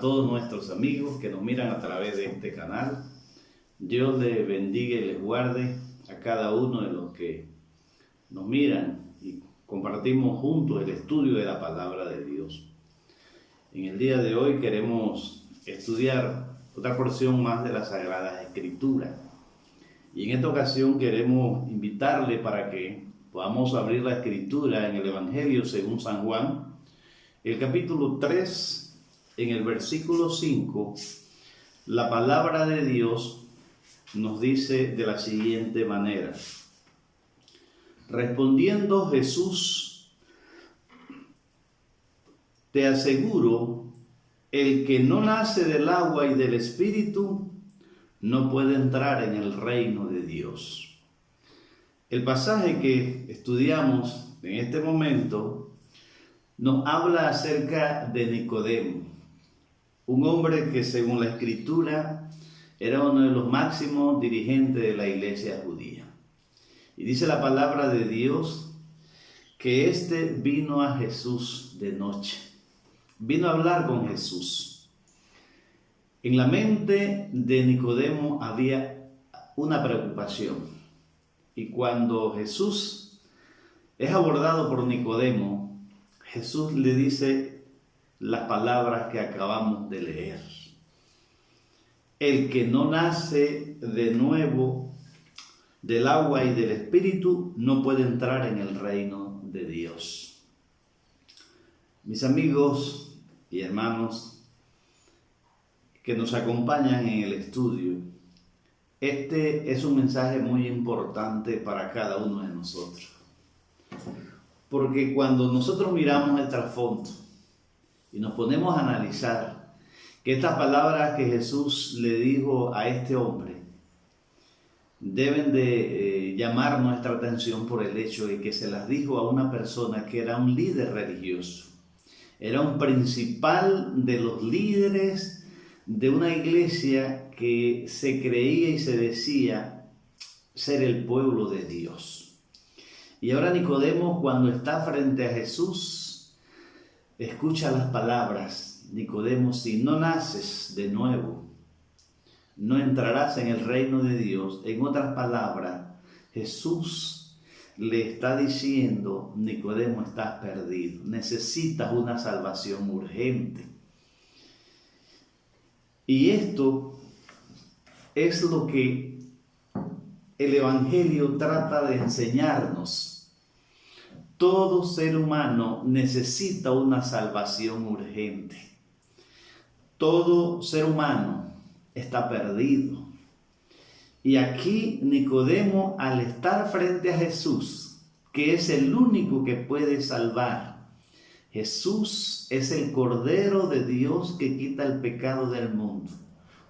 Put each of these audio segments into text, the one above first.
todos nuestros amigos que nos miran a través de este canal. Dios les bendiga y les guarde a cada uno de los que nos miran y compartimos juntos el estudio de la palabra de Dios. En el día de hoy queremos estudiar otra porción más de las Sagradas Escrituras. Y en esta ocasión queremos invitarle para que podamos abrir la Escritura en el Evangelio según San Juan, el capítulo 3, en el versículo 5, la palabra de Dios nos dice de la siguiente manera: respondiendo Jesús, te aseguro, el que no nace del agua y del Espíritu no puede entrar en el reino de Dios. El pasaje que estudiamos en este momento nos habla acerca de Nicodemo, un hombre que según la Escritura era uno de los máximos dirigentes de la iglesia judía. Y dice la palabra de Dios que éste vino a Jesús de noche. Vino a hablar con Jesús. En la mente de Nicodemo había una preocupación. Y cuando Jesús es abordado por Nicodemo, Jesús le dice las palabras que acabamos de leer. El que no nace de nuevo del agua y del Espíritu no puede entrar en el reino de Dios. Mis amigos y hermanos que nos acompañan en el estudio, este es un mensaje muy importante para cada uno de nosotros. Porque cuando nosotros miramos el trasfondo y nos ponemos a analizar que estas palabras que Jesús le dijo a este hombre deben de llamar nuestra atención por el hecho de que se las dijo a una persona que era un líder religioso. Era un principal de los líderes de una iglesia que se creía y se decía ser el pueblo de Dios. Y ahora Nicodemo, cuando está frente a Jesús, escucha las palabras: Nicodemo, si no naces de nuevo, no entrarás en el reino de Dios. En otras palabras, Jesús le está diciendo: Nicodemo, estás perdido, necesitas una salvación urgente. Y esto es lo que el Evangelio trata de enseñarnos. Todo ser humano necesita una salvación urgente. Todo ser humano está perdido. Y aquí Nicodemo, al estar frente a Jesús, que es el único que puede salvar, Jesús es el Cordero de Dios que quita el pecado del mundo.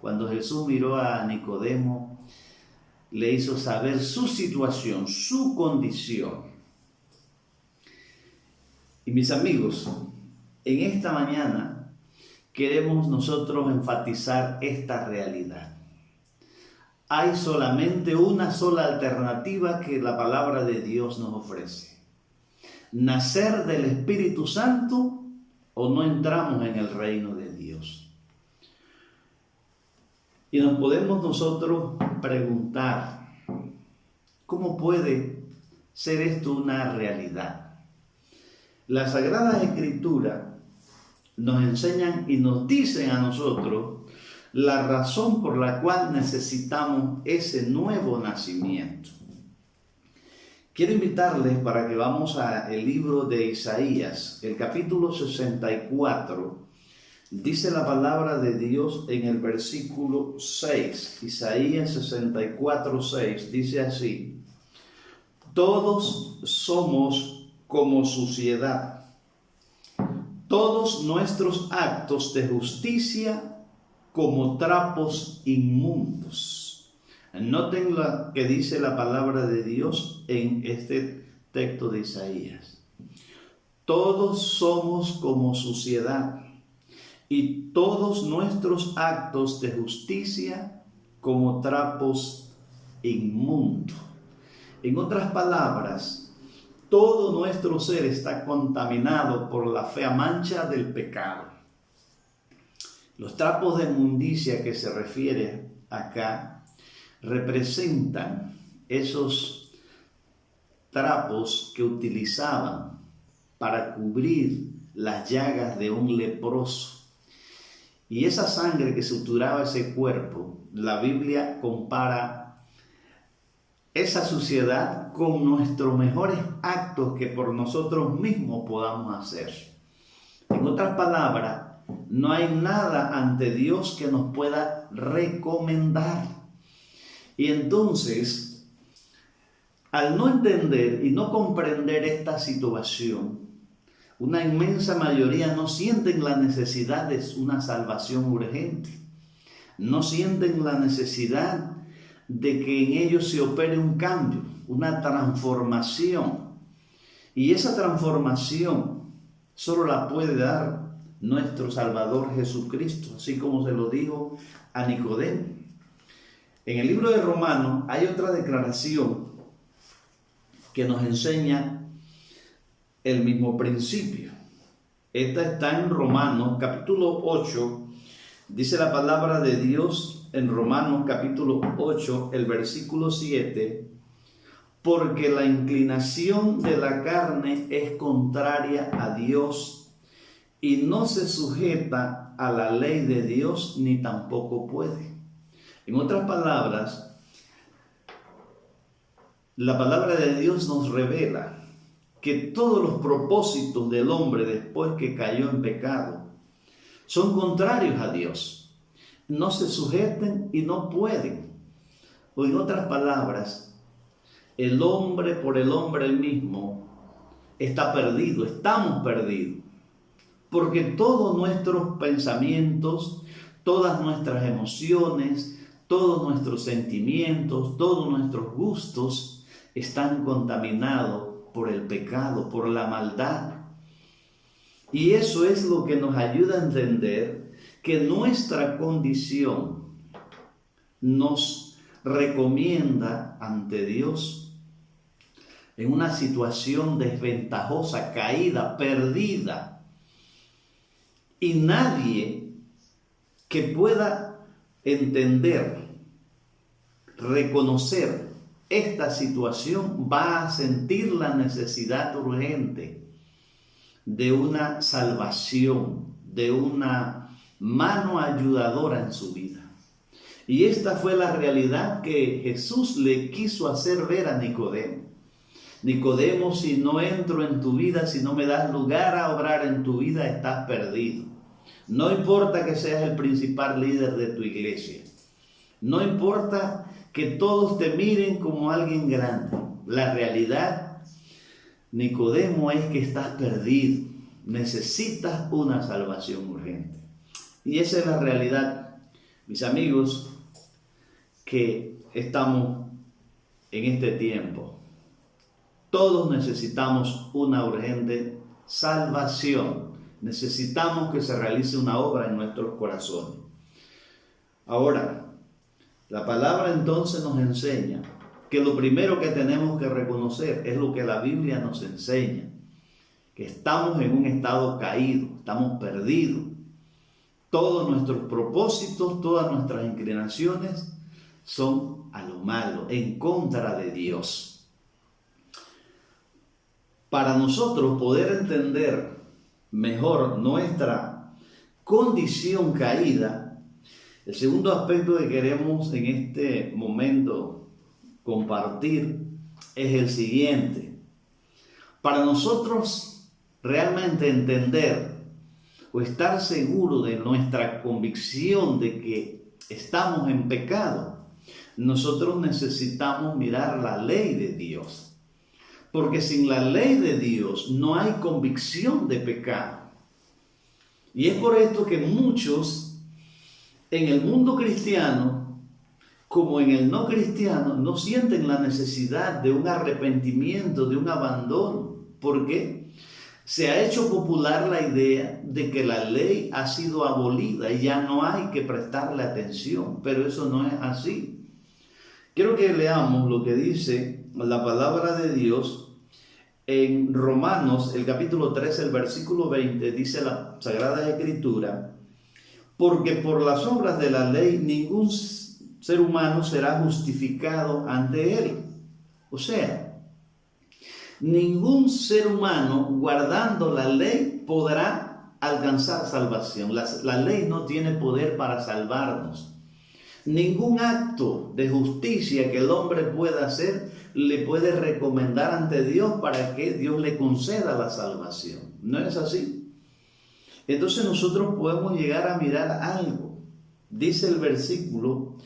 Cuando Jesús miró a Nicodemo, le hizo saber su situación, su condición. Y mis amigos, en esta mañana queremos nosotros enfatizar esta realidad. Hay solamente una sola alternativa que la palabra de Dios nos ofrece: nacer del Espíritu Santo o no entramos en el reino de Dios. Y nos podemos nosotros preguntar, ¿cómo puede ser esto una realidad? Las Sagradas Escrituras nos enseñan y nos dicen a nosotros la razón por la cual necesitamos ese nuevo nacimiento. Quiero invitarles para que vamos al libro de Isaías, el capítulo 64. Dice la palabra de Dios en el versículo 6. Isaías 64, 6 dice así: todos somos como suciedad, todos nuestros actos de justicia como trapos inmundos. Noten lo que dice la palabra de Dios en este texto de Isaías. Todos somos como suciedad y todos nuestros actos de justicia como trapos inmundos. En otras palabras, todo nuestro ser está contaminado por la fea mancha del pecado. Los trapos de inmundicia que se refiere acá representan esos trapos que utilizaban para cubrir las llagas de un leproso. Y esa sangre que suturaba ese cuerpo, la Biblia compara esa suciedad con nuestros mejores actos que por nosotros mismos podamos hacer. En otras palabras, no hay nada ante Dios que nos pueda recomendar. Y entonces, al no entender y no comprender esta situación, una inmensa mayoría no sienten la necesidad de una salvación urgente. No sienten la necesidad de que en ellos se opere un cambio, una transformación. Y esa transformación solo la puede dar nuestro Salvador Jesucristo, así como se lo dijo a Nicodemo. En el libro de Romanos hay otra declaración que nos enseña el mismo principio. Esta está en Romanos capítulo 8. Dice la palabra de Dios en Romanos capítulo 8, el versículo 7. Porque la inclinación de la carne es contraria a Dios y no se sujeta a la ley de Dios ni tampoco puede. En otras palabras, la palabra de Dios nos revela que todos los propósitos del hombre después que cayó en pecado son contrarios a Dios. No se sujeten y no pueden. O en otras palabras, el hombre por el hombre mismo está perdido, estamos perdidos. Porque todos nuestros pensamientos, todas nuestras emociones, todos nuestros sentimientos, todos nuestros gustos están contaminados por el pecado, por la maldad. Y eso es lo que nos ayuda a entender que nuestra condición nos recomienda ante Dios en una situación desventajosa, caída, perdida. Y nadie que pueda entender, reconocer esta situación va a sentir la necesidad urgente de una salvación, de una mano ayudadora en su vida. Y esta fue la realidad que Jesús le quiso hacer ver a Nicodemo. Nicodemo, si no entro en tu vida, si no me das lugar a obrar en tu vida, estás perdido. No importa que seas el principal líder de tu iglesia. No importa que todos te miren como alguien grande. La realidad, Nicodemo, es que estás perdido. Necesitas una salvación urgente. Y esa es la realidad, mis amigos, que estamos en este tiempo. Todos necesitamos una urgente salvación. Necesitamos que se realice una obra en nuestros corazones. Ahora, la palabra entonces nos enseña que lo primero que tenemos que reconocer es lo que la Biblia nos enseña, que estamos en un estado caído, estamos perdidos. Todos nuestros propósitos, todas nuestras inclinaciones son a lo malo, en contra de Dios. Para nosotros poder entender mejor nuestra condición caída, el segundo aspecto que queremos en este momento compartir es el siguiente. Para nosotros realmente entender o estar seguro de nuestra convicción de que estamos en pecado, nosotros necesitamos mirar la ley de Dios. Porque sin la ley de Dios no hay convicción de pecado. Y es por esto que muchos en el mundo cristiano, como en el no cristiano, no sienten la necesidad de un arrepentimiento, de un abandono. ¿Por qué? Se ha hecho popular la idea de que la ley ha sido abolida y ya no hay que prestarle atención, pero eso no es así. Quiero que leamos lo que dice la palabra de Dios en Romanos, el capítulo 13, el versículo 20, dice la Sagrada Escritura: porque por las obras de la ley ningún ser humano será justificado ante él. O sea, ningún ser humano guardando la ley podrá alcanzar salvación. La ley no tiene poder para salvarnos. Ningún acto de justicia que el hombre pueda hacer le puede recomendar ante Dios para que Dios le conceda la salvación. ¿No es así? Entonces nosotros podemos llegar a mirar algo. Dice el versículo,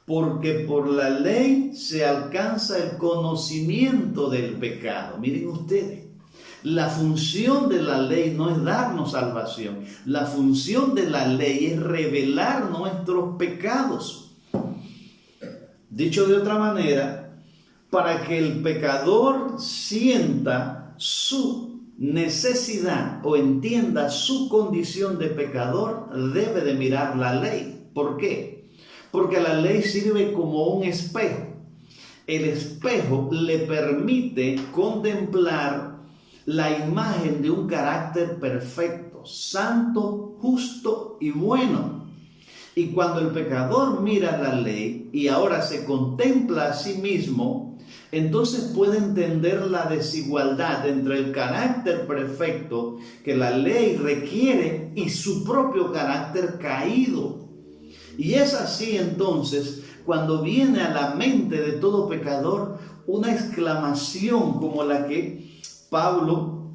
porque por la ley se alcanza el conocimiento del pecado. Miren ustedes, la función de la ley no es darnos salvación. La función de la ley es revelar nuestros pecados. Dicho de otra manera, para que el pecador sienta su necesidad o entienda su condición de pecador, debe de mirar la ley. ¿Por qué? Porque la ley sirve como un espejo. El espejo le permite contemplar la imagen de un carácter perfecto, santo, justo y bueno. Y cuando el pecador mira la ley y ahora se contempla a sí mismo, entonces puede entender la desigualdad entre el carácter perfecto que la ley requiere y su propio carácter caído. Y es así entonces cuando viene a la mente de todo pecador una exclamación como la que Pablo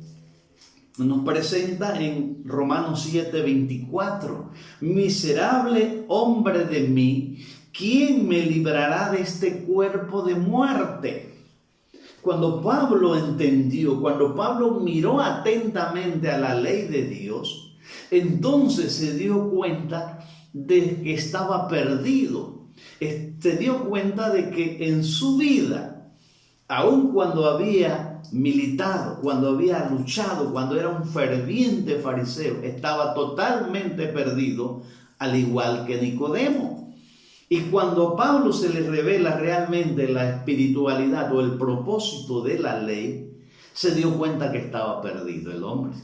nos presenta en Romanos 7:24. Miserable hombre de mí, ¿quién me librará de este cuerpo de muerte? Cuando Pablo entendió, cuando Pablo miró atentamente a la ley de Dios, entonces se dio cuenta de que estaba perdido. Se dio cuenta de que en su vida, aun cuando había militado, cuando había luchado, cuando era un ferviente fariseo, estaba totalmente perdido, al igual que Nicodemo. Y cuando a Pablo se le revela realmente la espiritualidad o el propósito de la ley, se dio cuenta que estaba perdido el hombre.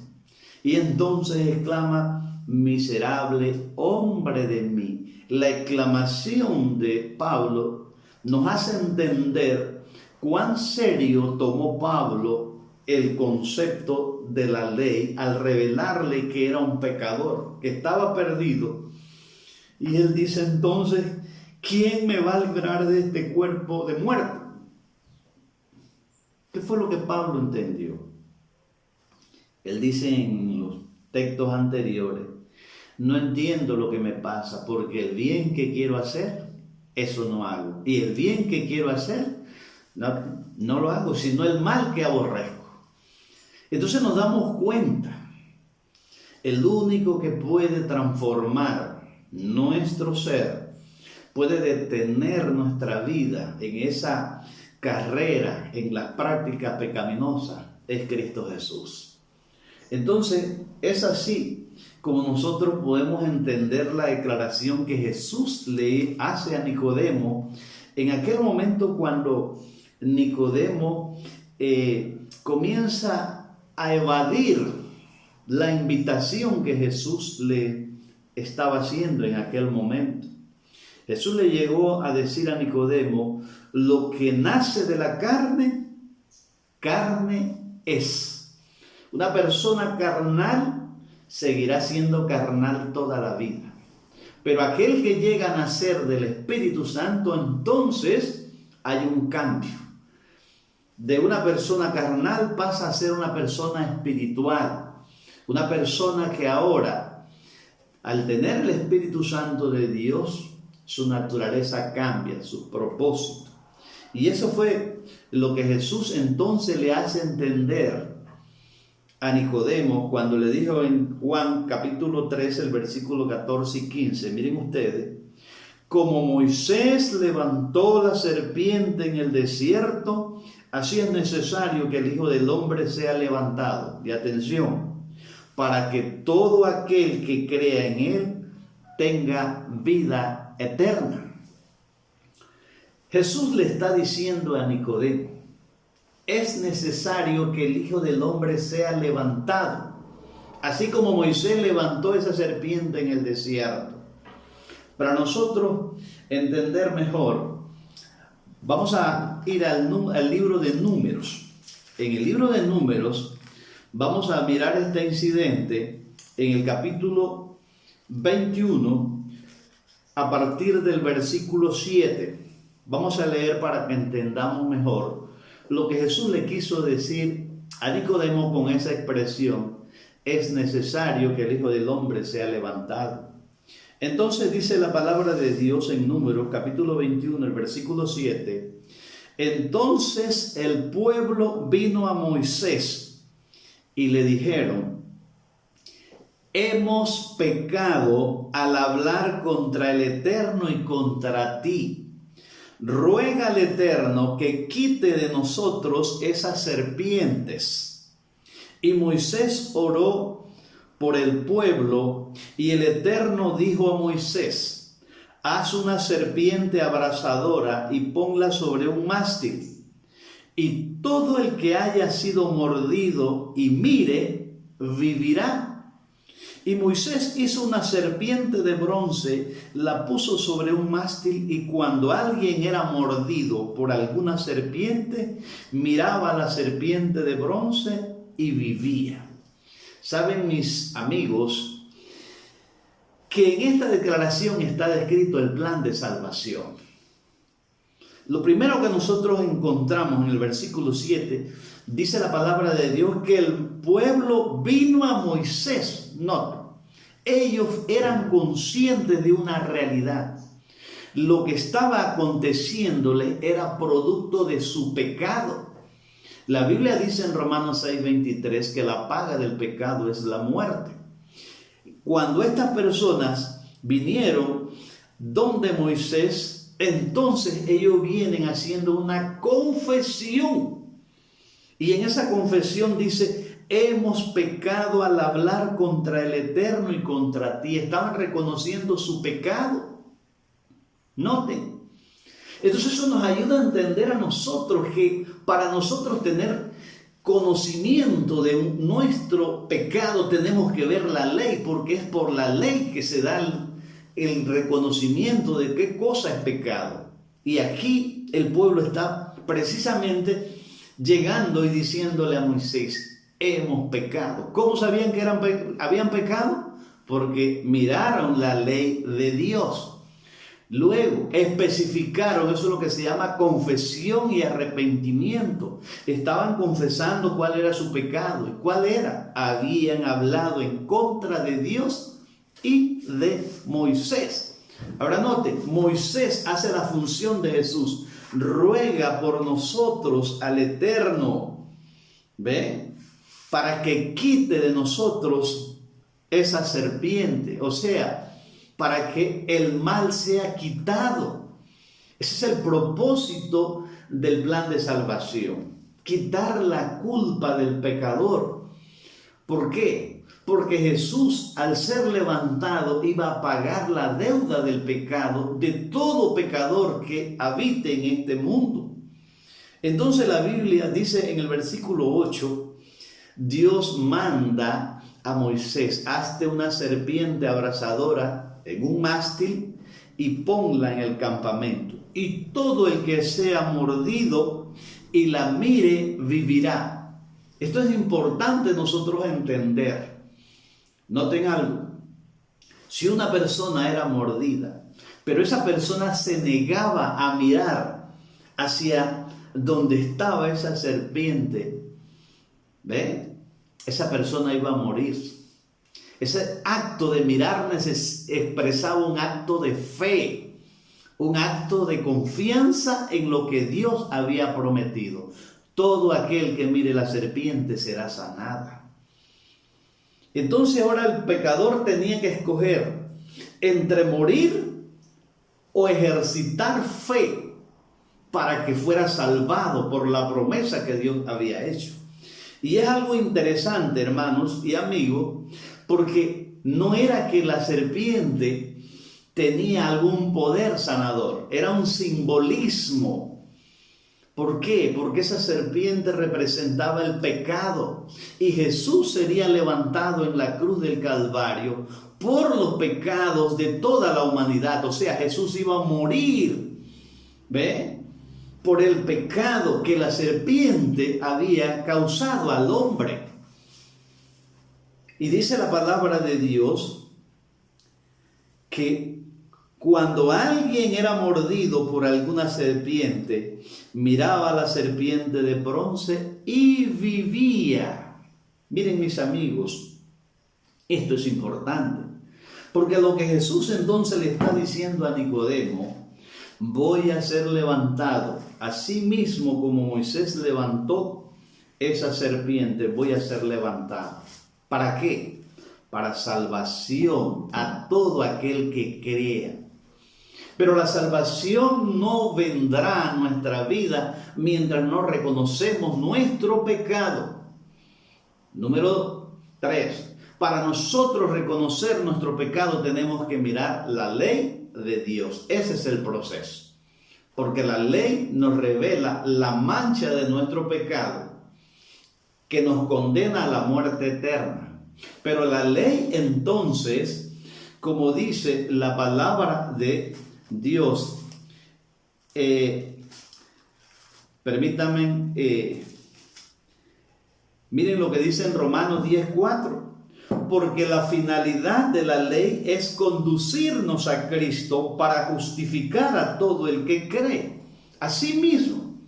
Y entonces exclama, miserable hombre de mí. La exclamación de Pablo nos hace entender cuán serio tomó Pablo el concepto de la ley al revelarle que era un pecador, que estaba perdido. Y él dice entonces, ¿quién me va a librar de este cuerpo de muerte? ¿Qué fue lo que Pablo entendió? Él dice en los textos anteriores, no entiendo lo que me pasa, porque el bien que quiero hacer, eso no hago. Y el bien que quiero hacer, no lo hago, sino el mal que aborrezco. Entonces nos damos cuenta, el único que puede transformar nuestro ser, puede detener nuestra vida en esa carrera, en la práctica pecaminosa, es Cristo Jesús. Entonces es así como nosotros podemos entender la declaración que Jesús le hace a Nicodemo en aquel momento cuando Nicodemo comienza a evadir la invitación que Jesús le estaba haciendo en aquel momento. Jesús le llegó a decir a Nicodemo, lo que nace de la carne, carne es. Una persona carnal seguirá siendo carnal toda la vida. Pero aquel que llega a nacer del Espíritu Santo, entonces hay un cambio. De una persona carnal pasa a ser una persona espiritual. Una persona que ahora, al tener el Espíritu Santo de Dios, su naturaleza cambia, su propósito. Y eso fue lo que Jesús entonces le hace entender a Nicodemo cuando le dijo en Juan capítulo 13, el versículo 14 y 15. Miren ustedes, como Moisés levantó la serpiente en el desierto, así es necesario que el Hijo del Hombre sea levantado. Y atención, para que todo aquel que crea en él tenga vida eterna. Jesús le está diciendo a Nicodemo, es necesario que el Hijo del Hombre sea levantado, así como Moisés levantó esa serpiente en el desierto. Para nosotros entender mejor, vamos a ir al libro de Números. En el libro de Números vamos a mirar este incidente en el capítulo 21 a partir del versículo 7. Vamos a leer para que entendamos mejor lo que Jesús le quiso decir a Nicodemo con esa expresión: es necesario que el Hijo del Hombre sea levantado. Entonces dice la palabra de Dios en Números capítulo 21, el versículo 7. Entonces el pueblo vino a Moisés y le dijeron: hemos pecado al hablar contra el Eterno y contra ti. Ruega al Eterno que quite de nosotros esas serpientes. Y Moisés oró por el pueblo, y el Eterno dijo a Moisés: haz una serpiente abrasadora y ponla sobre un mástil, y todo el que haya sido mordido y mire, vivirá. Y Moisés hizo una serpiente de bronce, la puso sobre un mástil, y cuando alguien era mordido por alguna serpiente, miraba a la serpiente de bronce y vivía. Saben, mis amigos, que en esta declaración está descrito el plan de salvación. Lo primero que nosotros encontramos en el versículo 7, dice la palabra de Dios que el pueblo vino a Moisés. No, ellos eran conscientes de una realidad. Lo que estaba aconteciéndole era producto de su pecado. La Biblia dice en Romanos 6:23 que la paga del pecado es la muerte. Cuando estas personas vinieron donde Moisés, entonces ellos vienen haciendo una confesión. Y en esa confesión dice: hemos pecado al hablar contra el Eterno y contra ti. Estaban reconociendo su pecado. Noten. Entonces eso nos ayuda a entender a nosotros que para nosotros tener conocimiento de nuestro pecado tenemos que ver la ley, porque es por la ley que se da el reconocimiento de qué cosa es pecado. Y aquí el pueblo está precisamente llegando y diciéndole a Moisés: hemos pecado. ¿Cómo sabían que habían pecado? Porque miraron la ley de Dios. Luego especificaron, eso es lo que se llama confesión y arrepentimiento. Estaban confesando cuál era su pecado. ¿Y cuál era? Habían hablado en contra de Dios y de Moisés. Ahora note, Moisés hace la función de Jesús. Ruega por nosotros al Eterno. ¿Ve? Para que quite de nosotros esa serpiente, o sea, para que el mal sea quitado. Ese es el propósito del plan de salvación, quitar la culpa del pecador. ¿Por qué? Porque Jesús, al ser levantado, iba a pagar la deuda del pecado de todo pecador que habite en este mundo. Entonces la Biblia dice en el versículo 8, Dios manda a Moisés: hazte una serpiente abrasadora en un mástil y ponla en el campamento. Y todo el que sea mordido y la mire, vivirá. Esto es importante nosotros entender. Noten algo. Si una persona era mordida, pero esa persona se negaba a mirar hacia donde estaba esa serpiente, ¿ve? Esa persona iba a morir. Ese acto de mirar expresaba un acto de fe, un acto de confianza en lo que Dios había prometido. Todo aquel que mire la serpiente será sanada. Entonces ahora el pecador tenía que escoger entre morir o ejercitar fe para que fuera salvado por la promesa que Dios había hecho. Y es algo interesante, hermanos y amigos, porque no era que la serpiente tenía algún poder sanador, era un simbolismo ¿Por qué? Porque esa serpiente representaba el pecado y Jesús sería levantado en la cruz del Calvario por los pecados de toda la humanidad. O sea, Jesús iba a morir, ¿ve? Por el pecado que la serpiente había causado al hombre. Y dice la palabra de Dios que cuando alguien era mordido por alguna serpiente, miraba a la serpiente de bronce y vivía. Miren, mis amigos, esto es importante, porque lo que Jesús entonces le está diciendo a Nicodemo: voy a ser levantado, así mismo como Moisés levantó esa serpiente, voy a ser levantado. ¿Para qué? Para salvación a todo aquel que crea. Pero la salvación no vendrá a nuestra vida mientras no reconocemos nuestro pecado. Número 3. Para nosotros reconocer nuestro pecado tenemos que mirar la ley de Dios. Ese es el proceso. Porque la ley nos revela la mancha de nuestro pecado que nos condena a la muerte eterna. Pero la ley entonces, como dice la palabra de Dios, permítanme, miren lo que dice en Romanos 10:4, porque la finalidad de la ley es conducirnos a Cristo para justificar a todo el que cree. Asimismo,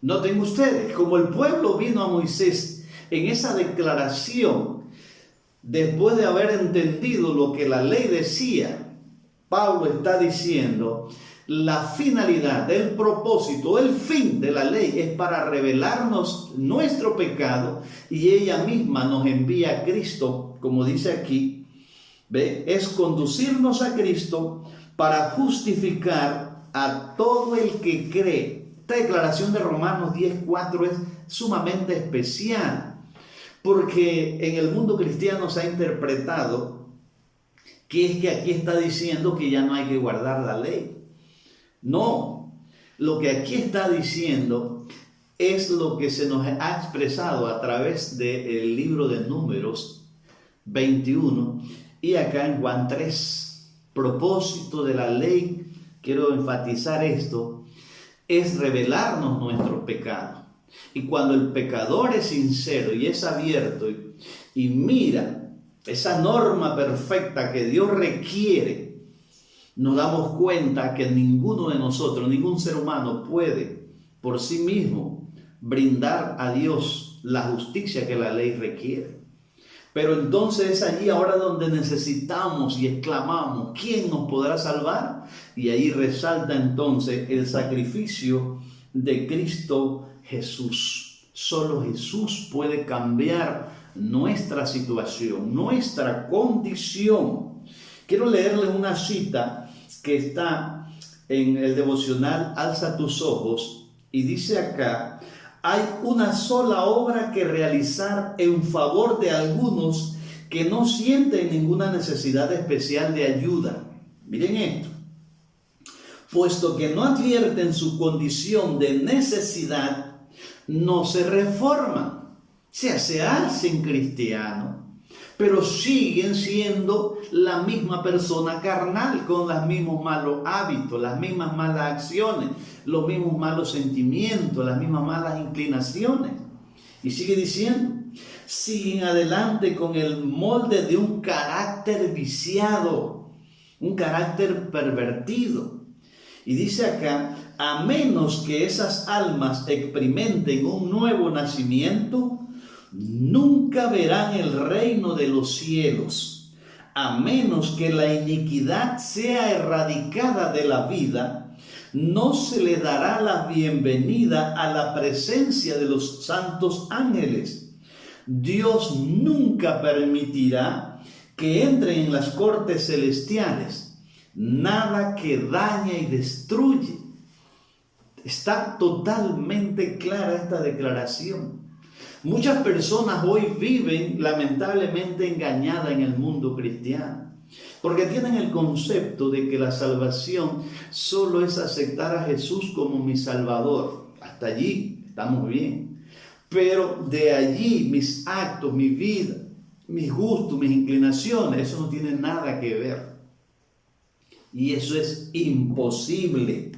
noten ustedes, como el pueblo vino a Moisés en esa declaración, después de haber entendido lo que la ley decía, Pablo está diciendo, la finalidad, el propósito, el fin de la ley es para revelarnos nuestro pecado y ella misma nos envía a Cristo, como dice aquí, ¿ve? Es conducirnos a Cristo para justificar a todo el que cree. Esta declaración de Romanos 10:4 es sumamente especial porque en el mundo cristiano se ha interpretado que es que aquí está diciendo que ya no hay que guardar la ley. No, lo que aquí está diciendo es lo que se nos ha expresado a través del libro de Números 21 y acá en Juan 3. Propósito de la ley, quiero enfatizar esto, es revelarnos nuestros pecados. Y cuando el pecador es sincero y es abierto y mira esa norma perfecta que Dios requiere, nos damos cuenta que ninguno de nosotros, ningún ser humano puede por sí mismo brindar a Dios la justicia que la ley requiere. Pero entonces es allí ahora donde necesitamos y exclamamos, ¿quién nos podrá salvar? Y ahí resalta entonces el sacrificio de Cristo Jesús. Solo Jesús puede cambiar nuestra situación, nuestra condición. Quiero leerle una cita que está en el devocional Alza tus ojos y dice acá: hay una sola obra que realizar en favor de algunos que no sienten ninguna necesidad especial de ayuda. Miren esto: puesto que no advierten su condición de necesidad, no se reforman. O sea, se hacen cristianos, pero siguen siendo la misma persona carnal, con los mismos malos hábitos, las mismas malas acciones, los mismos malos sentimientos, las mismas malas inclinaciones. Y sigue diciendo, siguen adelante con el molde de un carácter viciado, un carácter pervertido. Y dice acá, a menos que esas almas experimenten un nuevo nacimiento, nunca verán el reino de los cielos. A menos que la iniquidad sea erradicada de la vida, no se le dará la bienvenida a la presencia de los santos ángeles. Dios nunca permitirá que entren en las cortes celestiales nada que daña y destruye. Está totalmente clara esta declaración. Muchas personas hoy viven lamentablemente engañadas en el mundo cristiano, porque tienen el concepto de que la salvación solo es aceptar a Jesús como mi Salvador. hasta allí estamos bien. Pero de allí mis actos, mi vida, mis gustos, mis inclinaciones, eso no tiene nada que ver. Y eso es imposible.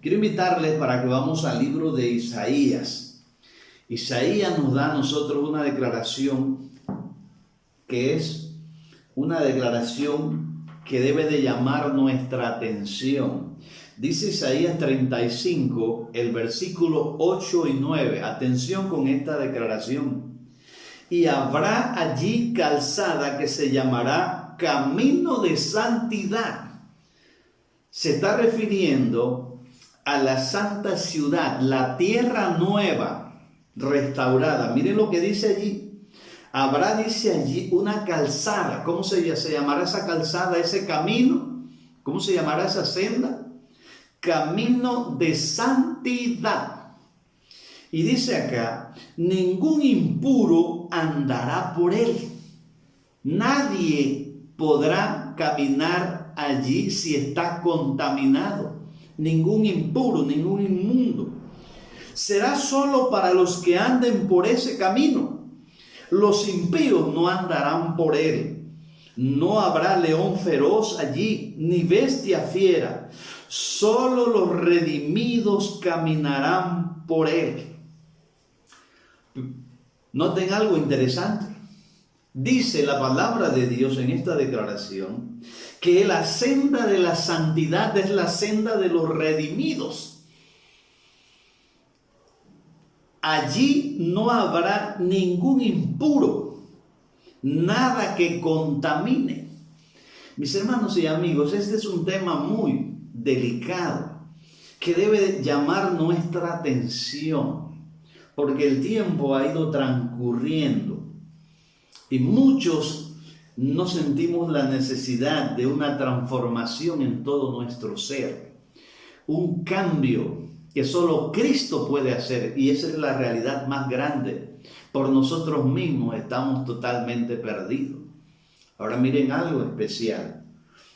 Quiero invitarles para que vamos al libro de Isaías. Isaías nos da a nosotros una declaración que es una declaración que debe de llamar nuestra atención. Dice Isaías 35, el versículo 8 y 9. Atención con esta declaración. Y habrá allí calzada que se llamará camino de santidad. Se está refiriendo a la santa ciudad, la tierra nueva, restaurada. Miren lo que dice allí. Habrá, dice allí, una calzada. ¿Cómo se llamará esa calzada, ese camino? ¿Cómo se llamará esa senda? Camino de santidad. Y dice acá, ningún impuro andará por él. Nadie podrá caminar allí si está contaminado. Ningún impuro, ningún inmundo. Será solo para los que anden por ese camino. Los impíos no andarán por él. No habrá león feroz allí, ni bestia fiera. Solo los redimidos caminarán por él. Noten algo interesante. Dice la palabra de Dios en esta declaración que la senda de la santidad es la senda de los redimidos. Allí no habrá ningún impuro, nada que contamine. Mis hermanos y amigos, este es un tema muy delicado que debe llamar nuestra atención, porque el tiempo ha ido transcurriendo y muchos no sentimos la necesidad de una transformación en todo nuestro ser, un cambio que solo Cristo puede hacer, y esa es la realidad más grande. Por nosotros mismos estamos totalmente perdidos. Ahora miren algo especial.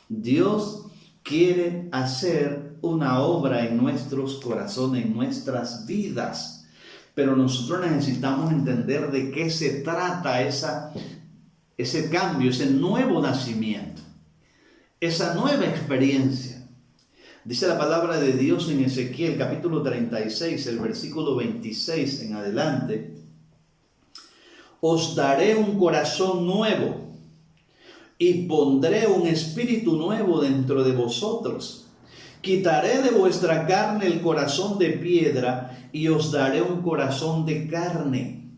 Dios quiere hacer una obra en nuestros corazones, en nuestras vidas, pero nosotros necesitamos entender de qué se trata ese cambio, ese nuevo nacimiento, esa nueva experiencia. Dice la palabra de Dios en Ezequiel capítulo 36, el versículo 26 en adelante: os daré un corazón nuevo y pondré un espíritu nuevo dentro de vosotros. Quitaré de vuestra carne el corazón de piedra y os daré un corazón de carne.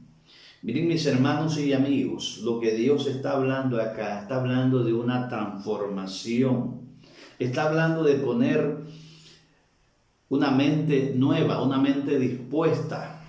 Miren, mis hermanos y amigos, lo que Dios está hablando acá, está hablando de una transformación. Está hablando de poner una mente nueva, una mente dispuesta,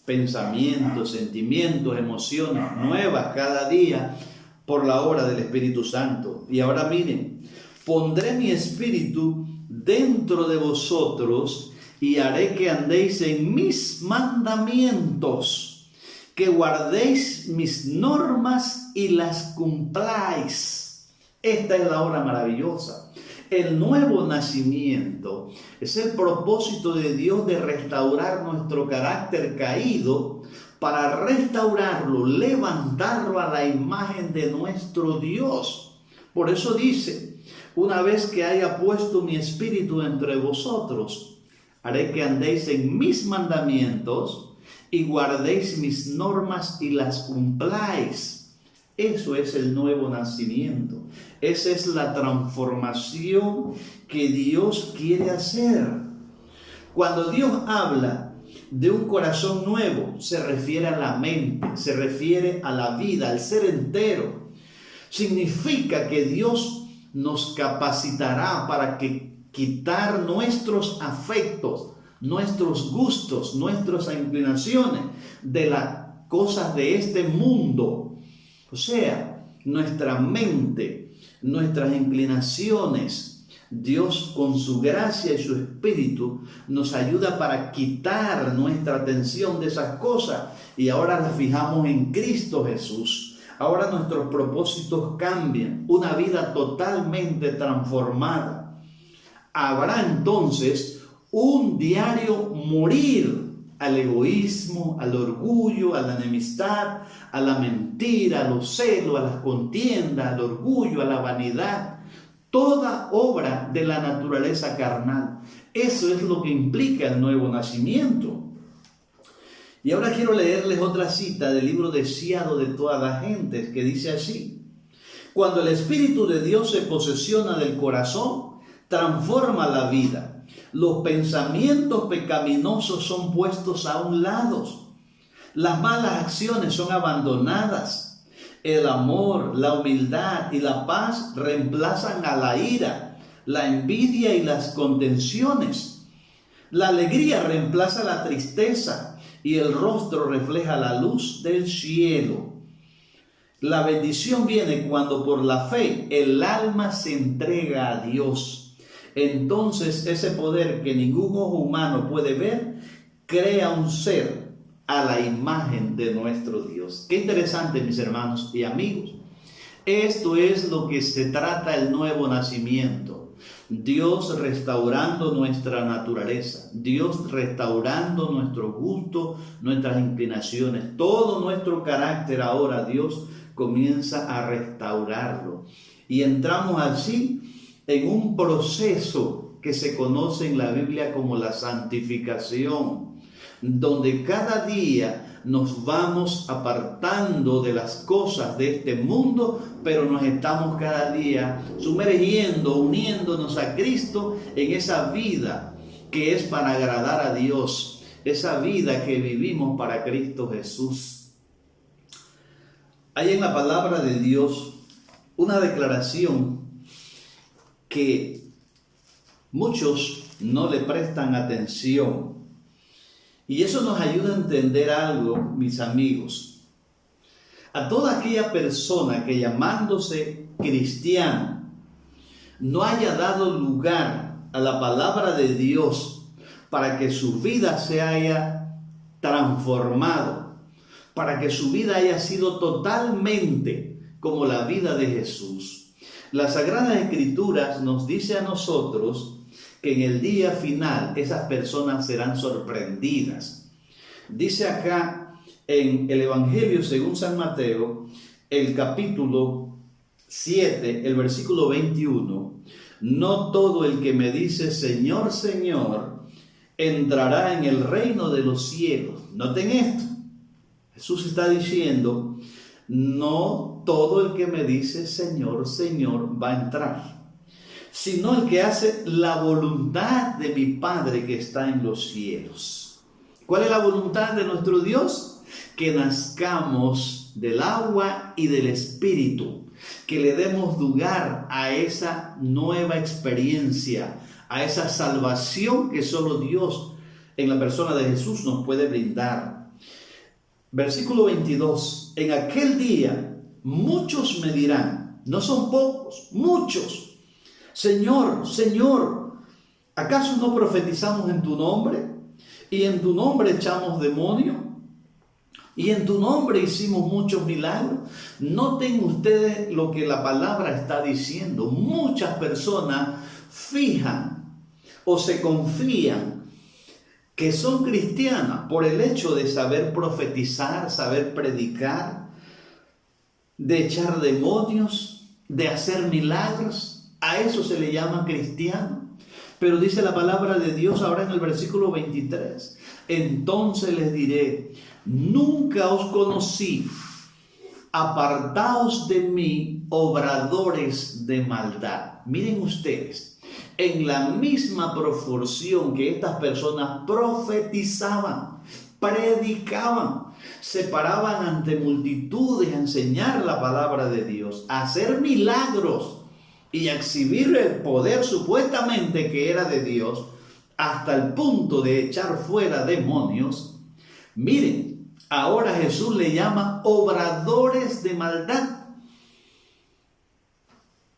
pensamientos, sentimientos, emociones nuevas cada día por la obra del Espíritu Santo. Y ahora miren, pondré mi espíritu dentro de vosotros y haré que andéis en mis mandamientos, que guardéis mis normas y las cumpláis. Esta es la obra maravillosa. El nuevo nacimiento es el propósito de Dios de restaurar nuestro carácter caído para restaurarlo, levantarlo a la imagen de nuestro Dios. Por eso dice, una vez que haya puesto mi espíritu entre vosotros, haré que andéis en mis mandamientos y guardéis mis normas y las cumpláis. Eso es el nuevo nacimiento. Esa es la transformación que Dios quiere hacer. Cuando Dios habla de un corazón nuevo, se refiere a la mente, se refiere a la vida, al ser entero. Significa que Dios nos capacitará para quitar nuestros afectos, nuestros gustos, nuestras inclinaciones de las cosas de este mundo. O sea, nuestra mente, nuestras inclinaciones, Dios con su gracia y su espíritu nos ayuda para quitar nuestra atención de esas cosas y ahora las fijamos en Cristo Jesús. Ahora nuestros propósitos cambian, una vida totalmente transformada. Habrá entonces un diario morir al egoísmo, al orgullo, a la enemistad, a la mentira, a los celos, a las contiendas, al orgullo, a la vanidad, toda obra de la naturaleza carnal. Eso es lo que implica el nuevo nacimiento. Y ahora quiero leerles otra cita del libro Deseado de todas las gentes, que dice así: cuando el Espíritu de Dios se posesiona del corazón, transforma la vida. Los pensamientos pecaminosos son puestos a un lado. Las malas acciones son abandonadas. El amor, la humildad y la paz reemplazan a la ira, la envidia y las contenciones. La alegría reemplaza la tristeza y el rostro refleja la luz del cielo. La bendición viene cuando por la fe el alma se entrega a Dios. Entonces ese poder que ningún ojo humano puede ver, crea un ser a la imagen de nuestro Dios. Qué interesante, mis hermanos y amigos. Esto es lo que se trata el nuevo nacimiento. Dios restaurando nuestra naturaleza, Dios restaurando nuestro gusto, nuestras inclinaciones, todo nuestro carácter ahora Dios comienza a restaurarlo. Y entramos así en un proceso que se conoce en la Biblia como la santificación, donde cada día nos vamos apartando de las cosas de este mundo, pero nos estamos cada día sumergiendo, uniéndonos a Cristo en esa vida que es para agradar a Dios, esa vida que vivimos para Cristo Jesús. Hay en la palabra de Dios una declaración que muchos no le prestan atención. Y eso nos ayuda a entender algo, mis amigos. A toda aquella persona que llamándose cristiano no haya dado lugar a la palabra de Dios para que su vida se haya transformado, para que su vida haya sido totalmente como la vida de Jesús. Las Sagradas Escrituras nos dice a nosotros que en el día final esas personas serán sorprendidas. Dice acá en el Evangelio según San Mateo, el capítulo 7, el versículo 21, no todo el que me dice Señor, Señor, entrará en el reino de los cielos. Noten esto. Jesús está diciendo, no todo el que me dice Señor, Señor va a entrar, sino el que hace la voluntad de mi Padre que está en los cielos. ¿Cuál es la voluntad de nuestro Dios? Que nazcamos del agua y del Espíritu, que le demos lugar a esa nueva experiencia, a esa salvación que solo Dios en la persona de Jesús nos puede brindar. Versículo 22, en aquel día muchos me dirán, no son pocos, muchos, Señor, Señor, ¿acaso no profetizamos en tu nombre? Y en tu nombre echamos demonio, y en tu nombre hicimos muchos milagros. Noten ustedes lo que la palabra está diciendo. Muchas personas fijan o se confían que son cristianas por el hecho de saber profetizar, saber predicar, de echar demonios, de hacer milagros. A eso se le llama cristiano. Pero dice la palabra de Dios ahora en el versículo 23, entonces les diré, nunca os conocí, apartaos de mí, obradores de maldad. Miren ustedes, en la misma proporción que estas personas profetizaban, predicaban, se paraban ante multitudes a enseñar la palabra de Dios, a hacer milagros y a exhibir el poder supuestamente que era de Dios, hasta el punto de echar fuera demonios. Miren, ahora Jesús le llama obradores de maldad.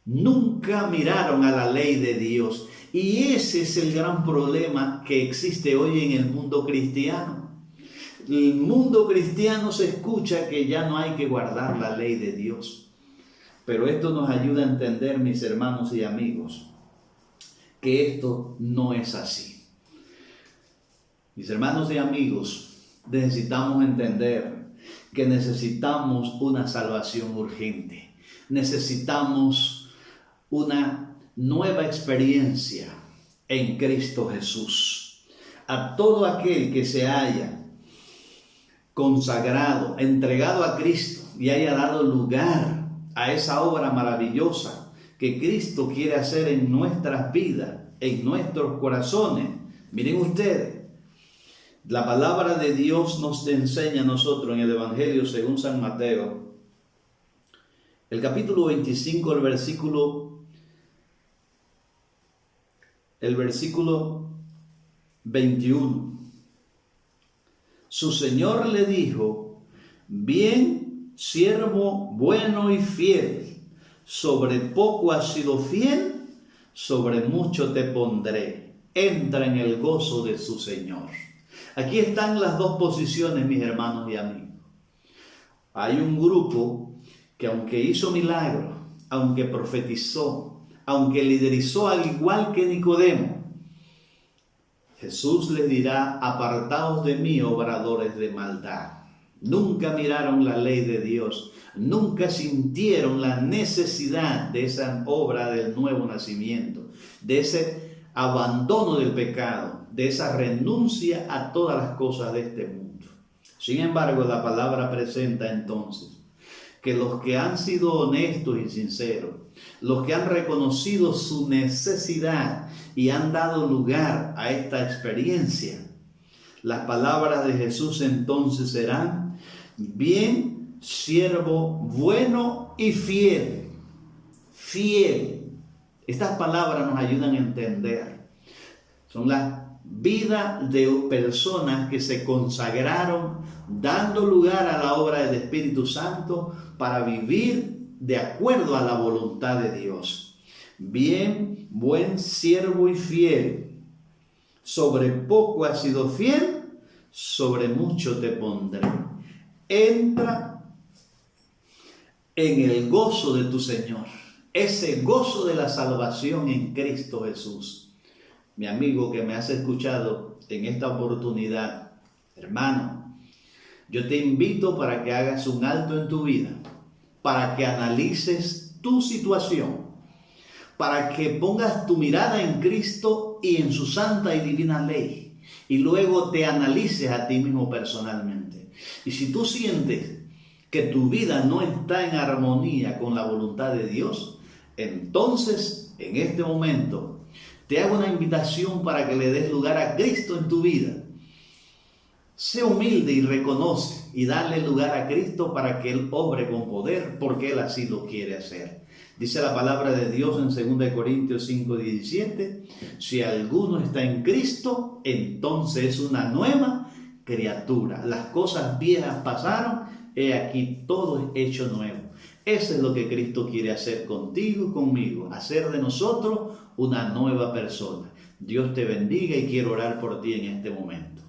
Nunca miraron a la ley de Dios. Y ese es el gran problema que existe hoy en el mundo cristiano. El mundo cristiano se escucha que ya no hay que guardar la ley de Dios. Pero esto nos ayuda a entender, mis hermanos y amigos, que esto no es así. Mis hermanos y amigos, necesitamos entender que necesitamos una salvación urgente. Necesitamos una nueva experiencia en Cristo Jesús. A todo aquel que se haya consagrado, entregado a Cristo y haya dado lugar a esa obra maravillosa que Cristo quiere hacer en nuestras vidas, en nuestros corazones. Miren ustedes, la palabra de Dios nos enseña a nosotros en el Evangelio según San Mateo, el capítulo 25, el versículo 21. Su Señor le dijo: bien, siervo bueno y fiel, sobre poco has sido fiel, sobre mucho te pondré. Entra en el gozo de su Señor. Aquí están las dos posiciones, mis hermanos y amigos. Hay un grupo que, aunque hizo milagros, aunque profetizó, aunque liderizó al igual que Nicodemo, Jesús les dirá: apartaos de mí, obradores de maldad. Nunca miraron la ley de Dios, nunca sintieron la necesidad de esa obra del nuevo nacimiento, de ese abandono del pecado, de esa renuncia a todas las cosas de este mundo. Sin embargo, la palabra presenta entonces que los que han sido honestos y sinceros, los que han reconocido su necesidad y han dado lugar a esta experiencia, las palabras de Jesús entonces serán: bien, siervo bueno y fiel. Fiel. Estas palabras nos ayudan a entender. Son la vida de personas que se consagraron, dando lugar a la obra del Espíritu Santo para vivir de acuerdo a la voluntad de Dios. Bien, buen siervo y fiel. Sobre poco has sido fiel, sobre mucho te pondré. Entra en el gozo de tu Señor. Ese gozo de la salvación en Cristo Jesús. Mi amigo que me has escuchado en esta oportunidad, hermano, yo te invito para que hagas un alto en tu vida, para que analices tu situación, para que pongas tu mirada en Cristo y en su santa y divina ley, y luego te analices a ti mismo personalmente. Y si tú sientes que tu vida no está en armonía con la voluntad de Dios, entonces en este momento te hago una invitación para que le des lugar a Cristo en tu vida. Sé humilde y reconoce y dale lugar a Cristo para que Él obre con poder, porque Él así lo quiere hacer. Dice la palabra de Dios en 2 Corintios 5:17, si alguno está en Cristo, entonces es una nueva criatura. Las cosas viejas pasaron, he aquí todo es hecho nuevo. Eso es lo que Cristo quiere hacer contigo y conmigo, hacer de nosotros una nueva persona. Dios te bendiga y quiero orar por ti en este momento.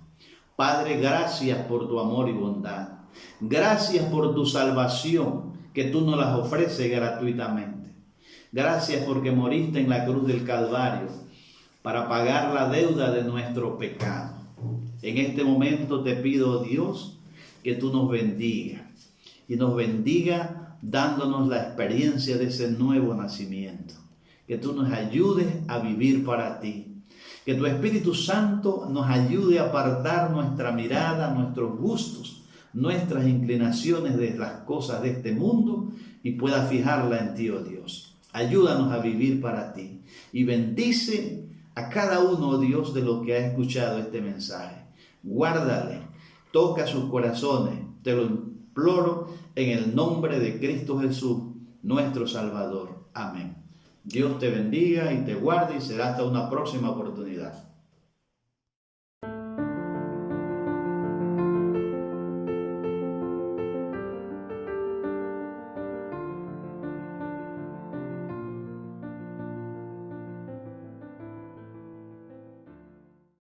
Padre, gracias por tu amor y bondad. Gracias por tu salvación que tú nos las ofreces gratuitamente. Gracias porque moriste en la cruz del Calvario para pagar la deuda de nuestro pecado. En este momento te pido, Dios, que tú nos bendiga y nos bendiga dándonos la experiencia de ese nuevo nacimiento. Que tú nos ayudes a vivir para ti. Que tu Espíritu Santo nos ayude a apartar nuestra mirada, nuestros gustos, nuestras inclinaciones de las cosas de este mundo y pueda fijarla en ti, oh Dios. Ayúdanos a vivir para ti y bendice a cada uno, oh Dios, de los que ha escuchado este mensaje. Guárdale, toca sus corazones, te lo imploro en el nombre de Cristo Jesús, nuestro Salvador. Amén. Dios te bendiga y te guarde y será hasta una próxima oportunidad.